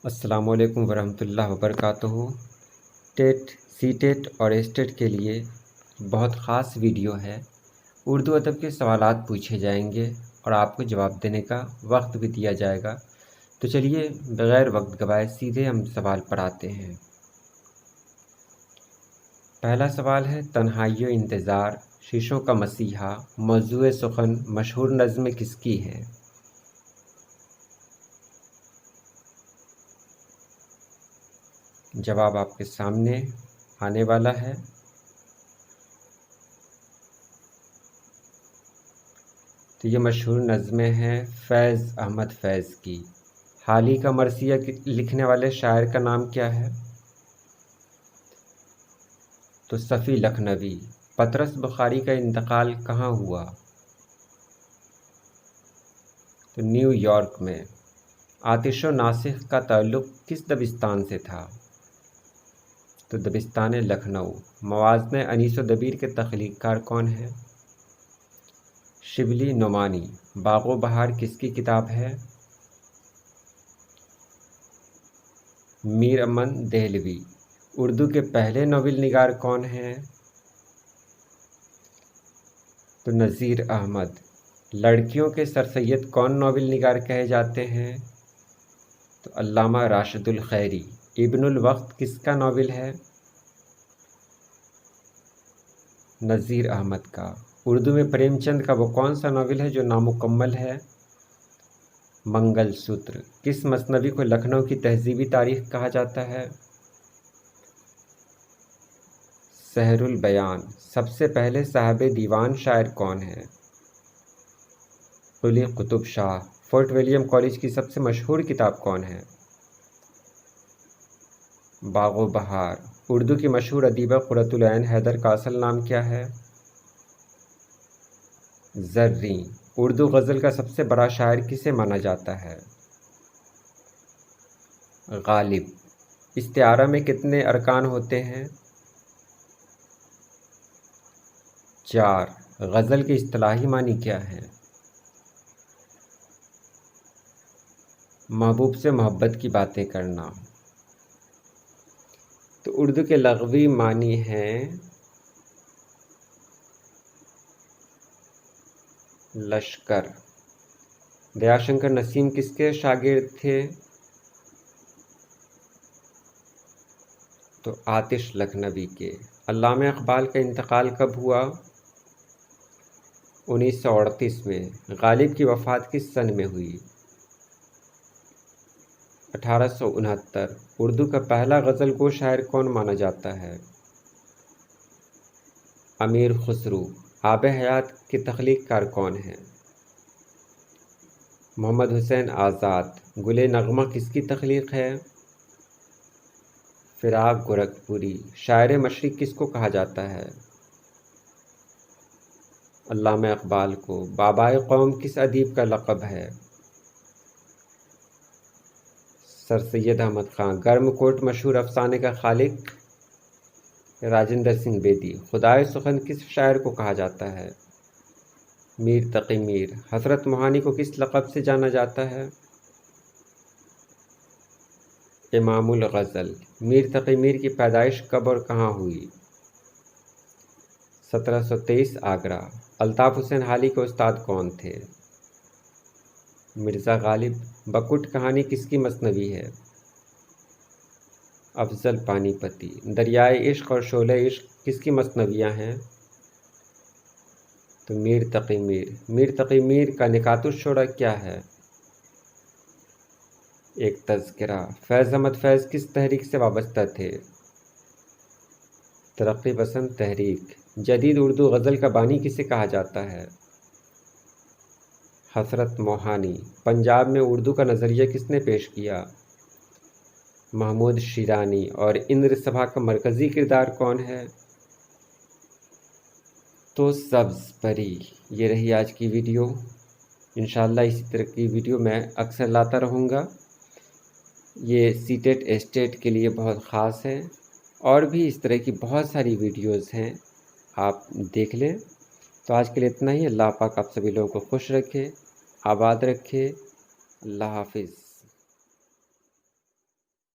अस्सलामु अलैकुम वरहमतुल्लाहि वबरकातुहू। टेट सी टेट और एस टेट के लिए बहुत ख़ास वीडियो है। उर्दू अदब के सवालात पूछे जाएंगे और आपको जवाब देने का वक्त भी दिया जाएगा। तो चलिए बग़ैर वक्त गवाए सीधे हम सवाल पर आते हैं। पहला सवाल है, तन्हाई इंतज़ार शीशों का मसीहा मौज़ूए सुख़न मशहूर नज़्म किसकी है? जवाब आपके सामने आने वाला है। तो ये मशहूर नज़्में हैं फैज़ अहमद फैज़ की। हाल ही का मरसिया लिखने वाले शायर का नाम क्या है? तो सफ़ी लखनवी। पतरस बुखारी का इंतकाल कहाँ हुआ? तो न्यूयॉर्क में। आतिशो नासिख का ताल्लुक़ किस दबिस्तान से था? तो दबिस्तान लखनऊ। मवाज़ने अनीस व दबीर के तख्लीक़कार कौन हैं? शिबली नोमानी। बाग़ो बहार किसकी किताब है? मीर अमन देहलवी। उर्दू के पहले नोवेल निगार कौन हैं? तो नज़ीर अहमद। लड़कियों के सरसैयद कौन नोवेल निगार कहे जाते हैं? तो अल्लामा राशिदुल खैरी। इब्नुल वक्त किसका नोवेल है? नज़ीर अहमद का। उर्दू में प्रेमचंद का वो कौन सा नोवेल है जो नामुकम्मल है? मंगल सूत्र। किस मसनवी को लखनऊ की तहजीबी तारीख कहा जाता है? सहरुल बयान। सबसे पहले साहब दीवान शायर कौन है? Quli Qutub Shah. Fort William College की सबसे मशहूर किताब कौन है? बाग़ो बहार। उर्दू की मशहूर अदीबा क़ुर्रतुल ऐन हैदर का असल नाम क्या है? ज़र्री। उर्दू गज़ल का सबसे बड़ा शायर किसे माना जाता है? गालिब। इस्तिआरा में कितने अरकान होते हैं? 4। गज़ल के इस्तिलाही मानी क्या है? महबूब से मोहब्बत की बातें करना। तो उर्दू के लग़वी मानी हैं लश्कर। दयाशंकर नसीम किसके शागिर्द थे? तो आतिश लखनवी के। अल्लामा इक़बाल का इंतकाल कब हुआ? 1938 में। गालिब की वफ़ात किस सन में हुई? 1869। उर्दू का पहला गज़ल गो शायर कौन माना जाता है? अमीर खुसरू। आब हयात के तख्लीक़कार कौन हैं? मोहम्मद हुसैन आज़ाद। गुले नग़मा किसकी तख्लीक़ है? फ़िराक़ गोरखपुरी। शायर मशरिक़ किसको कहा जाता है? अल्लामा इक़बाल को। बाबाए कौम किस अदीब का लक़ब है? सर सैयद अहमद ख़ान। गर्म कोट मशहूर अफ़साने का खालिक? राजेंद्र सिंह बेदी। खुदाए सुख़न किस शायर को कहा जाता है? मीर तक़ी मीर। हज़रत मोहानी को किस लक़ब से जाना जाता है? इमामुल ग़ज़ल। मीर तक़ी मीर की पैदाइश कब और कहाँ हुई? 1723 आगरा। अल्ताफ़ हुसैन हाली के उस्ताद कौन थे? मिर्ज़ा गालिब। बकुट कहानी किसकी मसनवी है? अफ़ज़ल पानीपती। दरियाए इश्क़ और शोले इश्क़ किसकी मसनवियाँ हैं? तो मीर तक़ी मीर। मीर तक़ी मीर का निकातुश्शोरा क्या है? एक तज़किरा। फैज़ अहमद फैज़ किस तहरीक से वाबस्ता थे? तरक्की पसंद तहरीक। जदीद उर्दू गज़ल का बानी किसे कहा जाता है? हज़रत मोहानी। पंजाब में उर्दू का नज़रिया किसने पेश किया? महमूद शिरानी। और इंद्र सभा का मरकज़ी किरदार कौन है? तो सब्ज़ परी। ये रही आज की वीडियो। इंशाअल्लाह इसी तरह की वीडियो मैं अक्सर लाता रहूँगा। ये सी टेट एस टेट के लिए बहुत ख़ास है और भी इस तरह की बहुत सारी वीडियोज़ हैं, आप देख लें। तो आज के लिए इतना ही। अल्लाह पाक आप सभी लोगों को खुश रखे, आबाद रखे। अल्लाह हाफ़िज़।